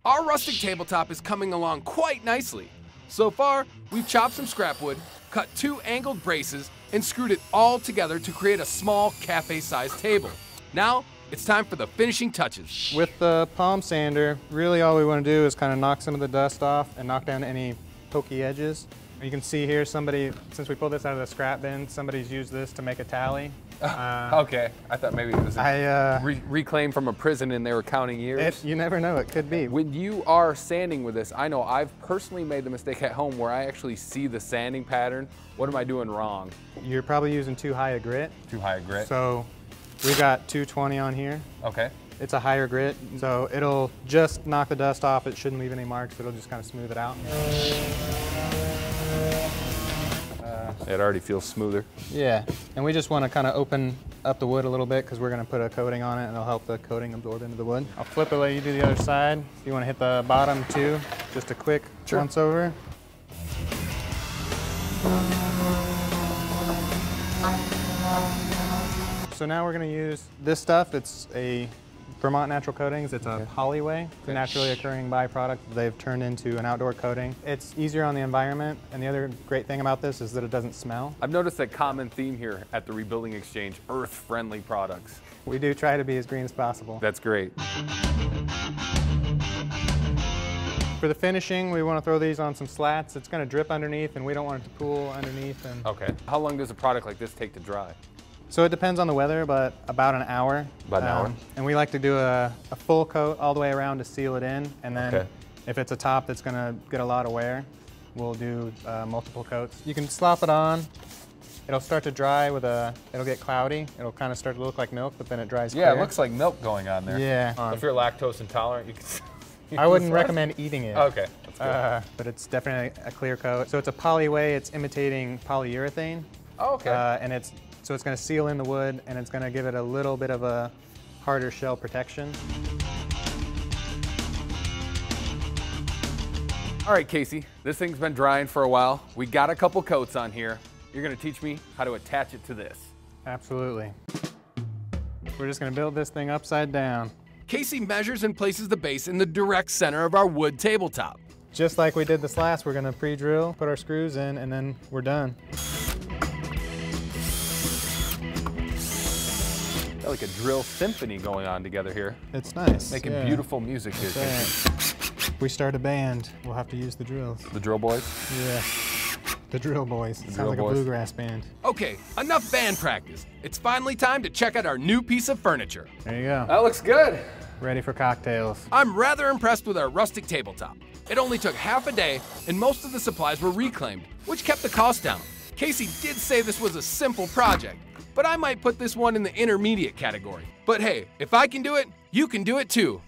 Our rustic tabletop is coming along quite nicely. So far, we've chopped some scrap wood, cut 2 angled braces, and screwed it all together to create a small cafe-sized table. Now, it's time for the finishing touches. With the palm sander, really all we want to do is kind of knock some of the dust off and knock down any pokey edges. You can see here since we pulled this out of the scrap bin, somebody's used this to make a tally. Okay, I thought maybe it was reclaimed from a prison and they were counting years. You never know, it could be. When you are sanding with this, I know I've personally made the mistake at home where I actually see the sanding pattern. What am I doing wrong? You're probably using too high a grit. Too high a grit? So we got 220 on here. Okay. It's a higher grit, so it'll just knock the dust off. It shouldn't leave any marks. It'll just kind of smooth it out. It already feels smoother. Yeah, and we just want to kind of open up the wood a little bit because we're going to put a coating on it and it'll help the coating absorb into the wood. I'll flip it, let you do the other side. If you want to hit the bottom too, just a quick once over. So now we're going to use this stuff. It's a Vermont Natural Coatings. It's a polyway. It's a naturally occurring byproduct they've turned into an outdoor coating. It's easier on the environment, and the other great thing about this is that it doesn't smell. I've noticed a common theme here at the Rebuilding Exchange, earth-friendly products. We do try to be as green as possible. That's great. For the finishing, we want to throw these on some slats. It's going to drip underneath, and we don't want it to pool underneath. Okay. How long does a product like this take to dry? So it depends on the weather, but about an hour. About an hour? And we like to do a full coat all the way around to seal it in. And then if it's a top that's going to get a lot of wear, we'll do multiple coats. You can slop it on. It'll start to dry it'll get cloudy. It'll kind of start to look like milk, but then it dries clear. Yeah, it looks like milk going on there. Yeah. If you're lactose intolerant, you can... I wouldn't recommend eating it. Okay, that's good. But it's definitely a clear coat. So it's a polyway. It's imitating polyurethane. Oh, okay. So it's going to seal in the wood, and it's going to give it a little bit of a harder shell protection. All right, Casey, this thing's been drying for a while. We got a couple coats on here. You're going to teach me how to attach it to this. Absolutely. We're just going to build this thing upside down. Casey measures and places the base in the direct center of our wood tabletop. Just like we did this last, we're going to pre-drill, put our screws in, and then we're done. Got like a drill symphony going on together here. It's nice. Making beautiful music here. If we start a band, we'll have to use the drills. The drill boys? Yeah. The drill boys. It sounds like a bluegrass band. Okay, enough band practice. It's finally time to check out our new piece of furniture. There you go. That looks good. Ready for cocktails. I'm rather impressed with our rustic tabletop. It only took half a day, and most of the supplies were reclaimed, which kept the cost down. Casey did say this was a simple project, but I might put this one in the intermediate category. But hey, if I can do it, you can do it too.